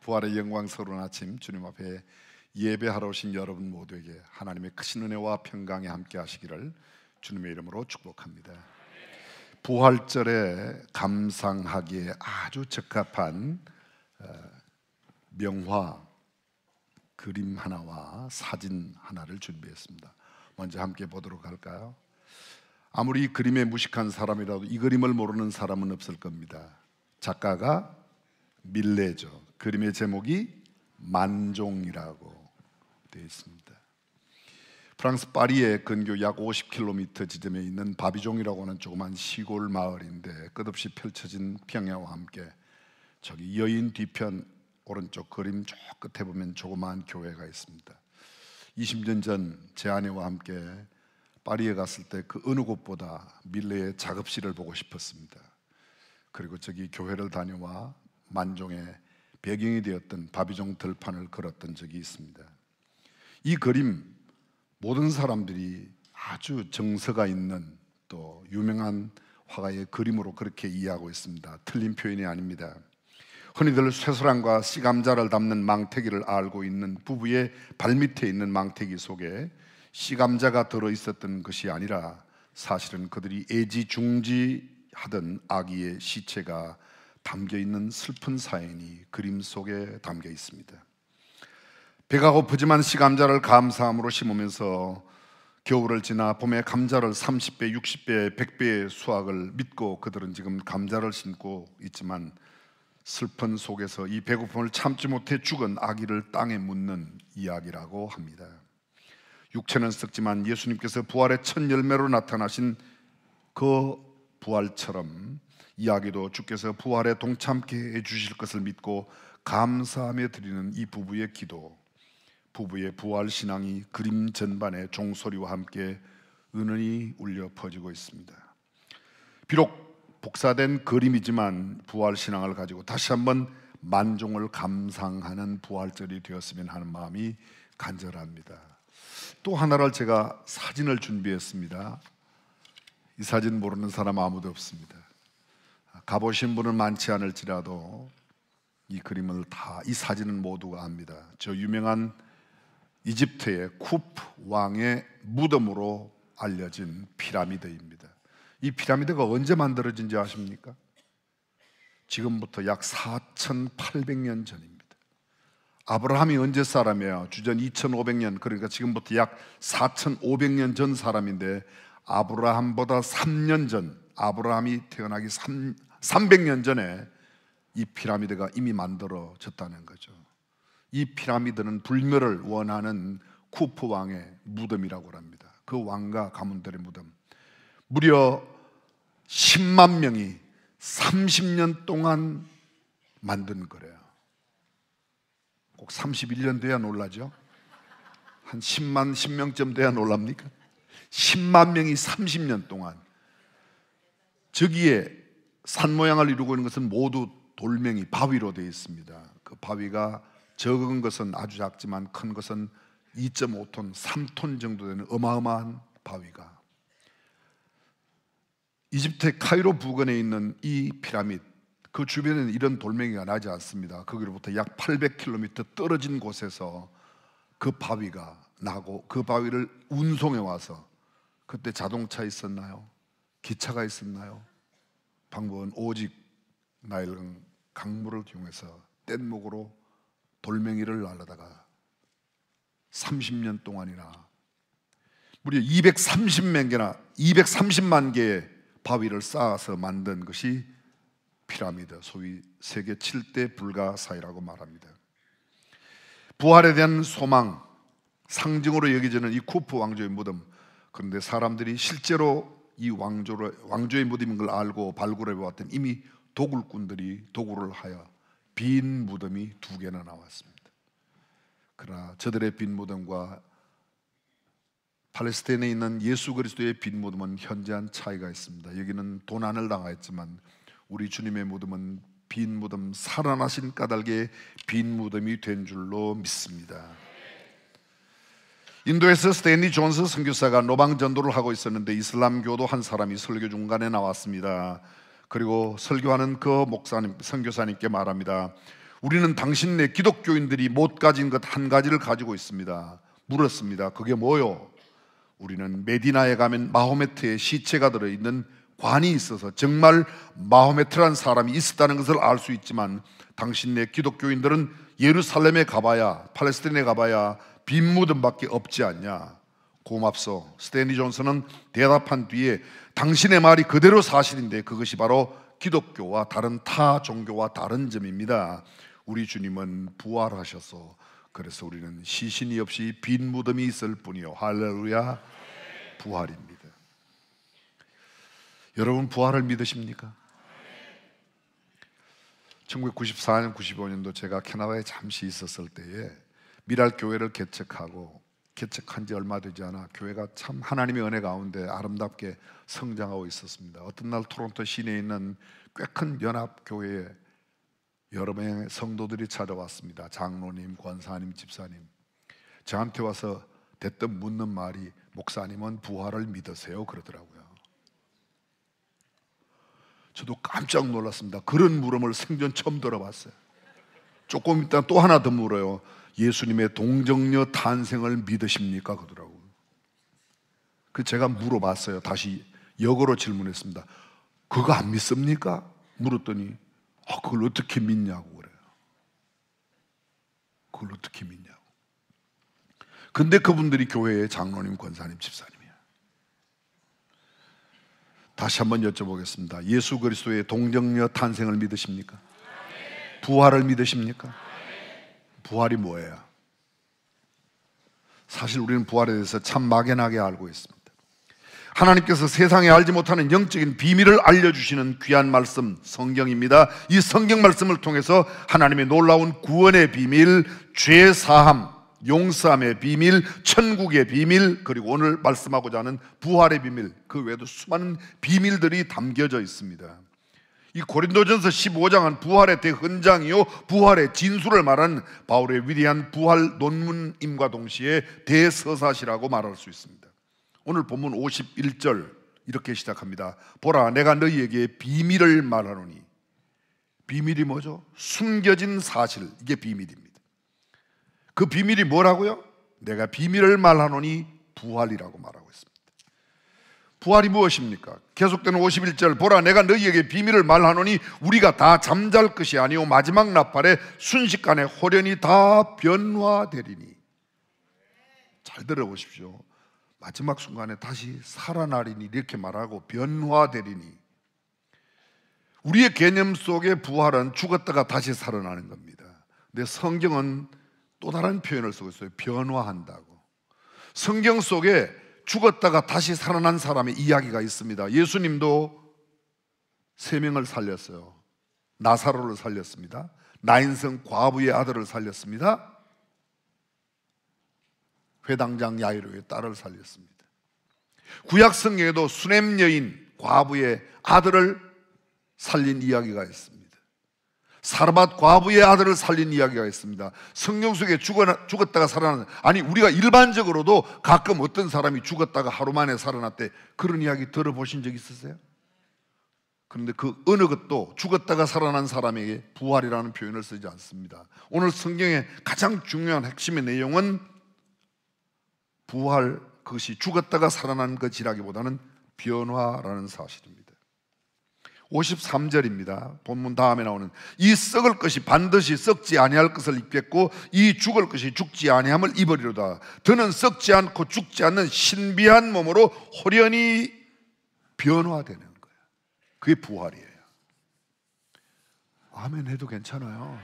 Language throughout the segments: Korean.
부활의 영광스러운 아침 주님 앞에 예배하러 오신 여러분 모두에게 하나님의 크신 은혜와 평강이 함께 하시기를 주님의 이름으로 축복합니다. 부활절에 감상하기에 아주 적합한 명화 그림 하나와 사진 하나를 준비했습니다. 먼저 함께 보도록 할까요? 아무리 이 그림에 무식한 사람이라도 이 그림을 모르는 사람은 없을 겁니다. 작가가 밀레죠. 그림의 제목이 만종이라고 되어 있습니다. 프랑스 파리의 근교 약 50km 지점에 있는 바비종이라고 하는 조그만 시골 마을인데 끝없이 펼쳐진 평야와 함께 저기 여인 뒤편 오른쪽 그림 저 끝에 보면 조그마한 교회가 있습니다. 20년 전 제 아내와 함께 파리에 갔을 때 그 어느 곳보다 밀레의 작업실을 보고 싶었습니다. 그리고 저기 교회를 다녀와 만종의 배경이 되었던 바비종 들판을 걸었던 적이 있습니다. 이 그림 모든 사람들이 아주 정서가 있는 또 유명한 화가의 그림으로 그렇게 이해하고 있습니다. 틀린 표현이 아닙니다. 흔히들 쇠소랑과 씨감자를 담는 망태기를 알고 있는 부부의 발밑에 있는 망태기 속에 씨감자가 들어있었던 것이 아니라 사실은 그들이 애지중지하던 아기의 시체가 담겨있는 슬픈 사연이 그림 속에 담겨 있습니다. 배가 고프지만 씨감자를 감사함으로 심으면서 겨울을 지나 봄에 감자를 30배, 60배, 100배의 수확을 믿고 그들은 지금 감자를 심고 있지만 슬픈 속에서 이 배고픔을 참지 못해 죽은 아기를 땅에 묻는 이야기라고 합니다. 육체는 썩지만 예수님께서 부활의 첫 열매로 나타나신 그 부활처럼 이야기도 주께서 부활에 동참케 해주실 것을 믿고 감사하며 드리는 이 부부의 기도, 부부의 부활 신앙이 그림 전반의 종소리와 함께 은은히 울려 퍼지고 있습니다. 비록 복사된 그림이지만 부활 신앙을 가지고 다시 한번 만종을 감상하는 부활절이 되었으면 하는 마음이 간절합니다. 또 하나를 제가 사진을 준비했습니다. 이 사진 모르는 사람 아무도 없습니다. 가보신 분은 많지 않을지라도 이 그림을 이 사진은 모두가 압니다. 저 유명한 이집트의 쿠프 왕의 무덤으로 알려진 피라미드입니다. 이 피라미드가 언제 만들어진지 아십니까? 지금부터 약 4,800년 전입니다. 아브라함이 언제 사람이에요? 주전 2,500년, 그러니까 지금부터 약 4,500년 전 사람인데 아브라함보다 3년 전, 아브라함이 태어나기 300년 전에 이 피라미드가 이미 만들어졌다는 거죠. 이 피라미드는 불멸을 원하는 쿠프 왕의 무덤이라고 합니다. 그 왕과 가문들의 무덤. 무려 10만 명이 30년 동안 만든 거래요. 꼭 31년 돼야 놀라죠? 한 10명쯤 돼야 놀랍니까? 10만 명이 30년 동안. 저기에 산 모양을 이루고 있는 것은 모두 돌멩이, 바위로 되어 있습니다. 그 바위가 적은 것은 아주 작지만 큰 것은 2.5톤, 3톤 정도 되는 어마어마한 바위가 이집트의 카이로 부근에 있는 이 피라미드, 그 주변에는 이런 돌멩이가 나지 않습니다. 거기로부터 약 800km 떨어진 곳에서 그 바위가 나고 그 바위를 운송해 와서, 그때 자동차 있었나요? 기차가 있었나요? 방법은 오직 나일강 강물을 이용해서 뗏목으로 돌멩이를 날라다가 30년 동안이나 무려 230만 개의 바위를 쌓아서 만든 것이 피라미드, 소위 세계 7대 불가사의라고 말합니다. 부활에 대한 소망, 상징으로 여겨지는 이 쿠프 왕조의 무덤. 그런데 사람들이 실제로 이 왕조의 무덤인 걸 알고 발굴해 보았더니 이미 도굴꾼들이 도굴을 하여 빈 무덤이 2개나 나왔습니다. 그러나 저들의 빈 무덤과 팔레스타인에 있는 예수 그리스도의 빈 무덤은 현저한 차이가 있습니다. 여기는 도난을 당하였지만 우리 주님의 무덤은 빈 무덤, 살아나신 까닭에 빈 무덤이 된 줄로 믿습니다. 인도에서 스탠리 존스 선교사가 노방 전도를 하고 있었는데 이슬람교도 한 사람이 설교 중간에 나왔습니다. 그리고 설교하는 그 목사님, 선교사님께 말합니다. 우리는 당신네 기독교인들이 못 가진 것 한 가지를 가지고 있습니다. 물었습니다. 그게 뭐요? 우리는 메디나에 가면 마호메트의 시체가 들어있는 관이 있어서 정말 마호메트란 사람이 있었다는 것을 알 수 있지만 당신네 기독교인들은 예루살렘에 가봐야, 팔레스타인에 가봐야 빈 무덤밖에 없지 않냐? 고맙소. 스탠리 존슨은 대답한 뒤에 당신의 말이 그대로 사실인데 그것이 바로 기독교와 다른 타 종교와 다른 점입니다. 우리 주님은 부활하셔서 그래서 우리는 시신이 없이 빈 무덤이 있을 뿐이요. 할렐루야. 부활입니다. 여러분 부활을 믿으십니까? 1994년, 95년도 제가 캐나다에 잠시 있었을 때에 미랄 교회를 개척한 지 얼마 되지 않아 교회가 참 하나님의 은혜 가운데 아름답게 성장하고 있었습니다. 어떤 날 토론토 시내에 있는 꽤 큰 연합교회에 여러 명의 성도들이 찾아왔습니다. 장로님, 권사님, 집사님. 저한테 와서 대뜸 묻는 말이 목사님은 부활을 믿으세요? 그러더라고요. 저도 깜짝 놀랐습니다. 그런 물음을 생전 처음 들어봤어요. 조금 있다 또 하나 더 물어요. 예수님의 동정녀 탄생을 믿으십니까? 그러더라고요. 그 제가 물어봤어요. 다시 역으로 질문했습니다. 그거 안 믿습니까? 물었더니 그걸 어떻게 믿냐고 그래요. 그걸 어떻게 믿냐고. 근데 그분들이 교회의 장로님, 권사님, 집사님이에요. 다시 한번 여쭤보겠습니다. 예수 그리스도의 동정녀 탄생을 믿으십니까? 부활을 믿으십니까? 부활이 뭐예요? 사실 우리는 부활에 대해서 참 막연하게 알고 있습니다. 하나님께서 세상에 알지 못하는 영적인 비밀을 알려주시는 귀한 말씀 성경입니다. 이 성경 말씀을 통해서 하나님의 놀라운 구원의 비밀, 죄 사함, 용서함의 비밀, 천국의 비밀, 그리고 오늘 말씀하고자 하는 부활의 비밀, 그 외에도 수많은 비밀들이 담겨져 있습니다. 이 고린도전서 15장은 부활의 대헌장이요 부활의 진수를 말하는 바울의 위대한 부활 논문임과 동시에 대서사시라고 말할 수 있습니다. 오늘 본문 51절 이렇게 시작합니다. 보라 내가 너희에게 비밀을 말하노니. 비밀이 뭐죠? 숨겨진 사실, 이게 비밀입니다. 그 비밀이 뭐라고요? 내가 비밀을 말하노니 부활이라고 말하고 있습니다. 부활이 무엇입니까? 계속되는 51절 보라 내가 너희에게 비밀을 말하노니 우리가 다 잠잘 것이 아니오 마지막 나팔에 순식간에 호련히 다 변화되리니. 잘 들어보십시오. 마지막 순간에 다시 살아나리니 이렇게 말하고 변화되리니. 우리의 개념 속에 부활은 죽었다가 다시 살아나는 겁니다. 근데 성경은 또 다른 표현을 쓰고 있어요. 변화한다고. 성경 속에 죽었다가 다시 살아난 사람의 이야기가 있습니다. 예수님도 3명을 살렸어요. 나사로를 살렸습니다. 나인성 과부의 아들을 살렸습니다. 회당장 야이로의 딸을 살렸습니다. 구약 성경에도 수넴 여인 과부의 아들을 살린 이야기가 있습니다. 사르밧 과부의 아들을 살린 이야기가 있습니다. 성경 속에 죽었다가 살아나는, 아니 우리가 일반적으로도 가끔 어떤 사람이 죽었다가 하루 만에 살아났대, 그런 이야기 들어보신 적 있으세요? 그런데 그 어느 것도 죽었다가 살아난 사람에게 부활이라는 표현을 쓰지 않습니다. 오늘 성경의 가장 중요한 핵심의 내용은 부활, 그것이 죽었다가 살아난 것이라기보다는 변화라는 사실입니다. 53절입니다. 본문 다음에 나오는 이 썩을 것이 반드시 썩지 아니할 것을 입겠고 이 죽을 것이 죽지 아니함을 입으리로다. 더는 썩지 않고 죽지 않는 신비한 몸으로 호련히 변화되는 거예요. 그게 부활이에요. 아멘 해도 괜찮아요.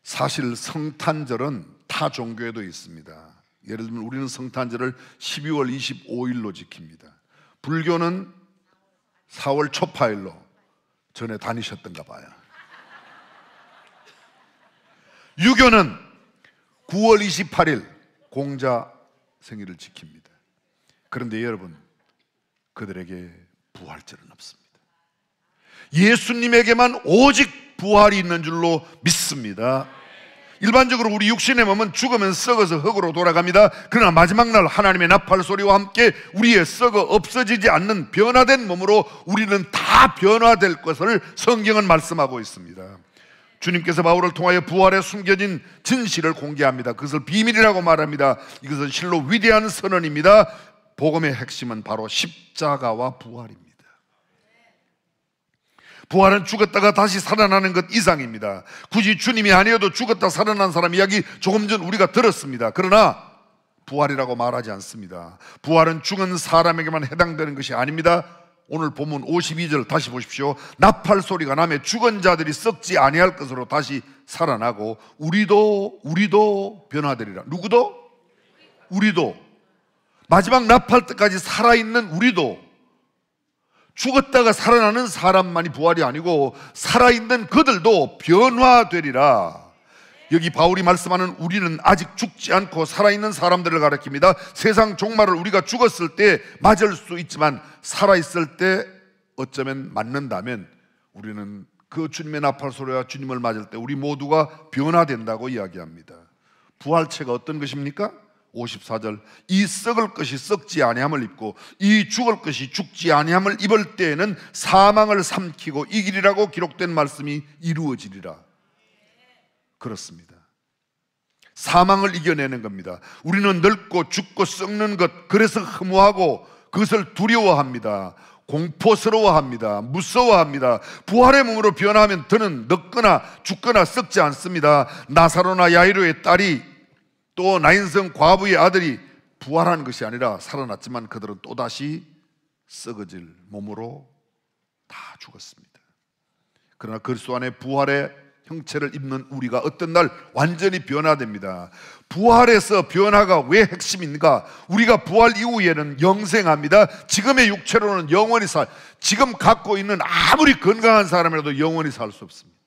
사실 성탄절은 타 종교에도 있습니다. 예를 들면 우리는 성탄절을 12월 25일로 지킵니다. 불교는 4월 초파일로, 전에 다니셨던가 봐요. 유교는 9월 28일 공자 생일을 지킵니다. 그런데 여러분, 그들에게 부활절은 없습니다. 예수님에게만 오직 부활이 있는 줄로 믿습니다. 일반적으로 우리 육신의 몸은 죽으면 썩어서 흙으로 돌아갑니다. 그러나 마지막 날 하나님의 나팔 소리와 함께 우리의 썩어 없어지지 않는 변화된 몸으로 우리는 다 변화될 것을 성경은 말씀하고 있습니다. 주님께서 바울을 통하여 부활에 숨겨진 진실을 공개합니다. 그것을 비밀이라고 말합니다. 이것은 실로 위대한 선언입니다. 복음의 핵심은 바로 십자가와 부활입니다. 부활은 죽었다가 다시 살아나는 것 이상입니다. 굳이 주님이 아니어도 죽었다 살아난 사람 이야기 조금 전 우리가 들었습니다. 그러나 부활이라고 말하지 않습니다. 부활은 죽은 사람에게만 해당되는 것이 아닙니다. 오늘 본문 52절 다시 보십시오. 나팔 소리가 나며 죽은 자들이 썩지 아니할 것으로 다시 살아나고 우리도 변화되리라. 누구도? 우리도. 마지막 나팔 때까지 살아있는 우리도. 죽었다가 살아나는 사람만이 부활이 아니고 살아있는 그들도 변화되리라. 여기 바울이 말씀하는 우리는 아직 죽지 않고 살아있는 사람들을 가리킵니다. 세상 종말을 우리가 죽었을 때 맞을 수 있지만 살아있을 때 어쩌면 맞는다면 우리는 그 주님의 나팔 소리와 주님을 맞을 때 우리 모두가 변화된다고 이야기합니다. 부활체가 어떤 것입니까? 54절 이 썩을 것이 썩지 아니함을 입고 이 죽을 것이 죽지 아니함을 입을 때에는 사망을 삼키고 이기리라고 기록된 말씀이 이루어지리라. 그렇습니다. 사망을 이겨내는 겁니다. 우리는 늙고 죽고 썩는 것, 그래서 흠모하고 그것을 두려워합니다. 공포스러워합니다. 무서워합니다. 부활의 몸으로 변화하면 더는 늙거나 죽거나 썩지 않습니다. 나사로나 야이로의 딸이 또 나인성 과부의 아들이 부활한 것이 아니라 살아났지만 그들은 또다시 썩어질 몸으로 다 죽었습니다. 그러나 그리스도 안에 부활의 형체를 입는 우리가 어떤 날 완전히 변화됩니다. 부활에서 변화가 왜 핵심인가? 우리가 부활 이후에는 영생합니다. 지금의 육체로는 영원히 지금 갖고 있는 아무리 건강한 사람이라도 영원히 살 수 없습니다.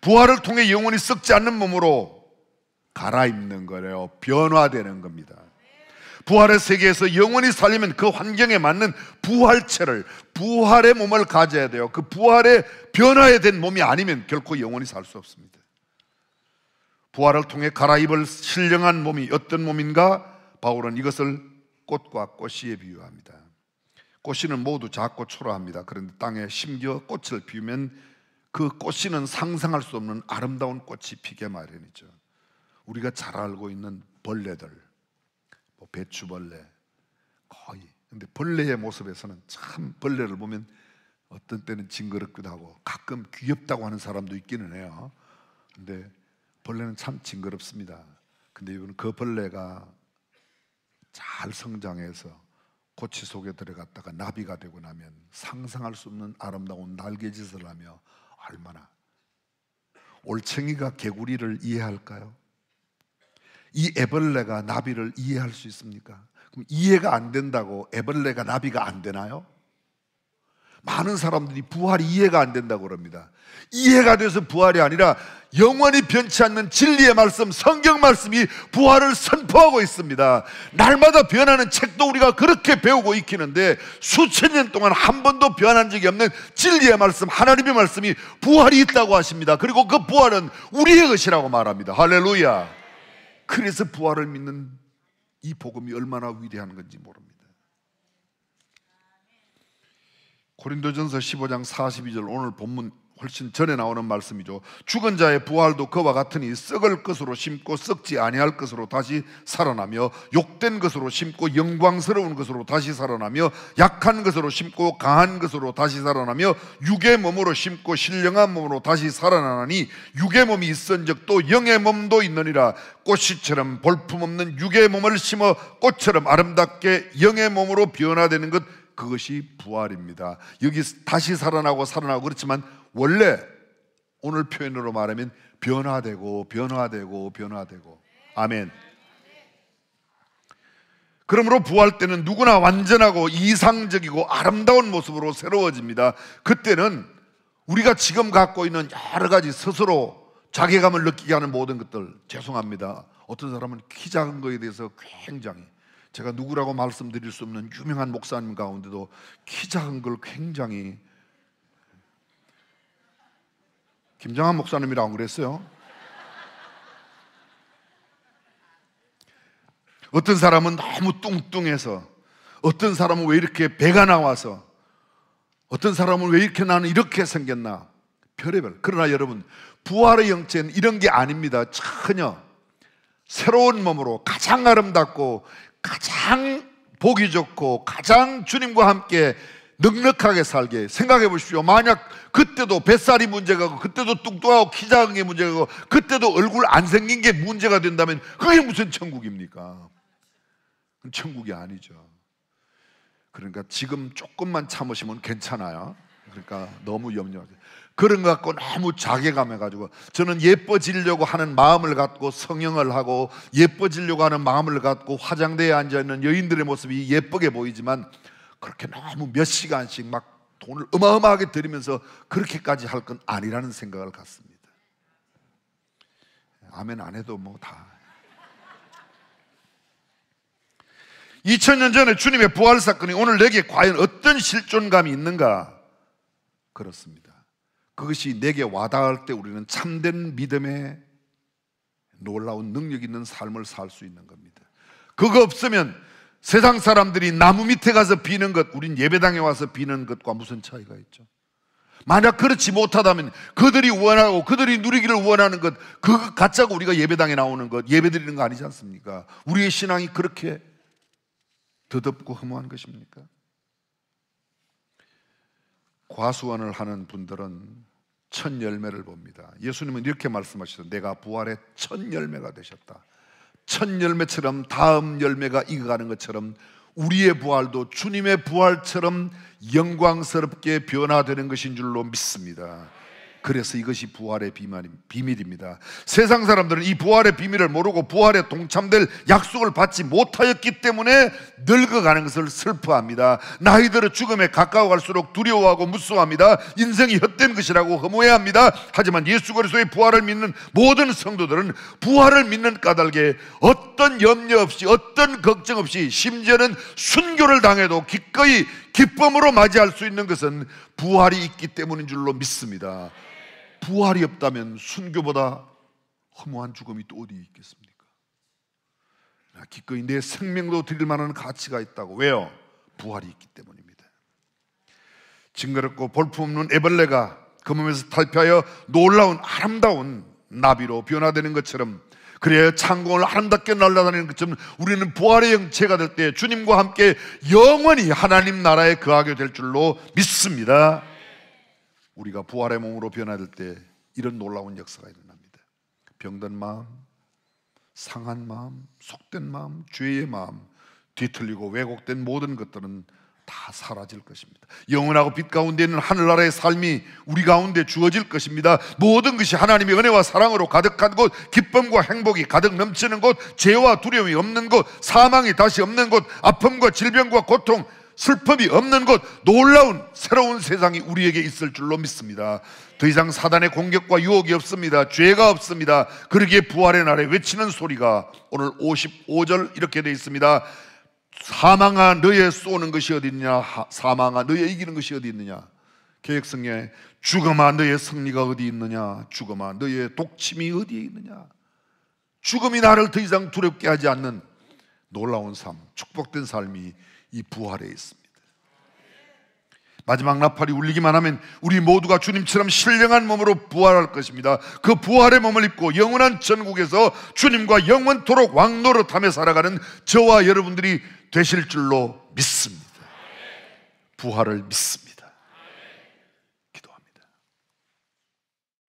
부활을 통해 영원히 썩지 않는 몸으로 갈아입는 거래요. 변화되는 겁니다. 부활의 세계에서 영원히 살려면 그 환경에 맞는 부활체를, 부활의 몸을 가져야 돼요. 그 부활의 변화에 된 몸이 아니면 결코 영원히 살 수 없습니다. 부활을 통해 갈아입을 신령한 몸이 어떤 몸인가? 바울은 이것을 꽃과 꽃씨에 비유합니다. 꽃씨는 모두 작고 초라합니다. 그런데 땅에 심겨 꽃을 피우면 그 꽃씨는 상상할 수 없는 아름다운 꽃이 피게 마련이죠. 우리가 잘 알고 있는 벌레들, 뭐 배추벌레, 거의. 근데 벌레의 모습에서는 참 벌레를 보면 어떤 때는 징그럽기도 하고 가끔 귀엽다고 하는 사람도 있기는 해요. 근데 벌레는 참 징그럽습니다. 근데 이건 그 벌레가 잘 성장해서 고치 속에 들어갔다가 나비가 되고 나면 상상할 수 없는 아름다운 날개짓을 하며 얼마나. 올챙이가 개구리를 이해할까요? 이 애벌레가 나비를 이해할 수 있습니까? 그럼 이해가 안 된다고 애벌레가 나비가 안 되나요? 많은 사람들이 부활이 이해가 안 된다고 그럽니다. 이해가 돼서 부활이 아니라 영원히 변치 않는 진리의 말씀, 성경 말씀이 부활을 선포하고 있습니다. 날마다 변하는 책도 우리가 그렇게 배우고 익히는데 수천 년 동안 한 번도 변한 적이 없는 진리의 말씀, 하나님의 말씀이 부활이 있다고 하십니다. 그리고 그 부활은 우리의 것이라고 말합니다. 할렐루야. 그래서 부활을 믿는 이 복음이 얼마나 위대한 건지 모릅니다. 고린도전서 15장 42절, 오늘 본문 훨씬 전에 나오는 말씀이죠. 죽은 자의 부활도 그와 같으니 썩을 것으로 심고 썩지 아니할 것으로 다시 살아나며 욕된 것으로 심고 영광스러운 것으로 다시 살아나며 약한 것으로 심고 강한 것으로 다시 살아나며 육의 몸으로 심고 신령한 몸으로 다시 살아나니 육의 몸이 있은즉 또 영의 몸도 있느니라. 꽃씨처럼 볼품없는 육의 몸을 심어 꽃처럼 아름답게 영의 몸으로 변화되는 것, 그것이 부활입니다. 여기 다시 살아나고 그렇지만 원래 오늘 표현으로 말하면 변화되고. 아멘. 그러므로 부활 때는 누구나 완전하고 이상적이고 아름다운 모습으로 새로워집니다. 그때는 우리가 지금 갖고 있는 여러 가지 스스로 자괴감을 느끼게 하는 모든 것들, 죄송합니다. 어떤 사람은 키 작은 거에 대해서 굉장히, 제가 누구라고 말씀드릴 수 없는 유명한 목사님 가운데도 키 작은 걸 굉장히, 김장한 목사님이라고 그랬어요. 어떤 사람은 너무 뚱뚱해서, 어떤 사람은 왜 이렇게 배가 나와서, 어떤 사람은 왜 이렇게 나는 이렇게 생겼나, 별의별. 그러나 여러분, 부활의 영체는 이런 게 아닙니다. 전혀. 새로운 몸으로 가장 아름답고 가장 보기 좋고 가장 주님과 함께 넉넉하게 살게. 생각해 보십시오. 만약 그때도 뱃살이 문제가, 그때도 뚱뚱하고 키 작은 게 문제가, 그때도 얼굴 안 생긴 게 문제가 된다면 그게 무슨 천국입니까? 그건 천국이 아니죠. 그러니까 지금 조금만 참으시면 괜찮아요. 그러니까 너무 염려하지. 그런 거 갖고 너무 자괴감해가지고, 저는 예뻐지려고 하는 마음을 갖고 성형을 하고 예뻐지려고 하는 마음을 갖고 화장대에 앉아있는 여인들의 모습이 예쁘게 보이지만, 그렇게 너무 몇 시간씩 막 돈을 어마어마하게 들이면서 그렇게까지 할 건 아니라는 생각을 갖습니다. 아멘 안 해도 뭐 다. 2000년 전에 주님의 부활 사건이 오늘 내게 과연 어떤 실존감이 있는가? 그렇습니다. 그것이 내게 와닿을 때 우리는 참된 믿음의 놀라운 능력 있는 삶을 살 수 있는 겁니다. 그거 없으면 세상 사람들이 나무 밑에 가서 비는 것, 우린 예배당에 와서 비는 것과 무슨 차이가 있죠? 만약 그렇지 못하다면 그들이 원하고 그들이 누리기를 원하는 것, 그것 갖자고 우리가 예배당에 나오는 것, 예배드리는 거 아니지 않습니까? 우리의 신앙이 그렇게 더덥고 허무한 것입니까? 과수원을 하는 분들은 첫 열매를 봅니다. 예수님은 이렇게 말씀하셨어요. 내가 부활의 첫 열매가 되셨다. 첫 열매처럼 다음 열매가 익어가는 것처럼 우리의 부활도 주님의 부활처럼 영광스럽게 변화되는 것인 줄로 믿습니다. 그래서 이것이 부활의 비밀입니다. 세상 사람들은 이 부활의 비밀을 모르고 부활에 동참될 약속을 받지 못하였기 때문에 늙어가는 것을 슬퍼합니다. 나이 들어 죽음에 가까워갈수록 두려워하고 무서워합니다. 인생이 헛된 것이라고 허무해합니다. 하지만 예수 그리스도의 부활을 믿는 모든 성도들은 부활을 믿는 까닭에 어떤 염려 없이, 어떤 걱정 없이, 심지어는 순교를 당해도 기꺼이 기쁨으로 맞이할 수 있는 것은 부활이 있기 때문인 줄로 믿습니다. 부활이 없다면 순교보다 허무한 죽음이 또 어디 있겠습니까? 기꺼이 내 생명도 드릴 만한 가치가 있다고. 왜요? 부활이 있기 때문입니다. 징그럽고 볼품없는 애벌레가 그 몸에서 탈피하여 놀라운 아름다운 나비로 변화되는 것처럼, 그래야 창공을 아름답게 날아다니는 것처럼 우리는 부활의 영체가 될 때 주님과 함께 영원히 하나님 나라에 거하게 될 줄로 믿습니다. 우리가 부활의 몸으로 변화될 때 이런 놀라운 역사가 일어납니다. 병든 마음, 상한 마음, 속된 마음, 죄의 마음, 뒤틀리고 왜곡된 모든 것들은 다 사라질 것입니다. 영원하고 빛 가운데 있는 하늘나라의 삶이 우리 가운데 주어질 것입니다. 모든 것이 하나님의 은혜와 사랑으로 가득한 곳, 기쁨과 행복이 가득 넘치는 곳, 죄와 두려움이 없는 곳, 사망이 다시 없는 곳, 아픔과 질병과 고통, 슬픔이 없는 곳, 놀라운 새로운 세상이 우리에게 있을 줄로 믿습니다. 더 이상 사단의 공격과 유혹이 없습니다. 죄가 없습니다. 그러기에 부활의 날에 외치는 소리가 오늘 55절 이렇게 되어 있습니다. 사망아 너의 쏘는 것이 어디 있느냐, 사망아 너의 이기는 것이 어디 있느냐. 개역성경에 죽음아 너의 승리가 어디 있느냐, 죽음아 너의 독침이 어디에 있느냐. 죽음이 나를 더 이상 두렵게 하지 않는 놀라운 삶, 축복된 삶이 이 부활에 있습니다. 마지막 나팔이 울리기만 하면 우리 모두가 주님처럼 신령한 몸으로 부활할 것입니다. 그 부활의 몸을 입고 영원한 천국에서 주님과 영원토록 왕노릇하며 살아가는 저와 여러분들이 되실 줄로 믿습니다. 부활을 믿습니다.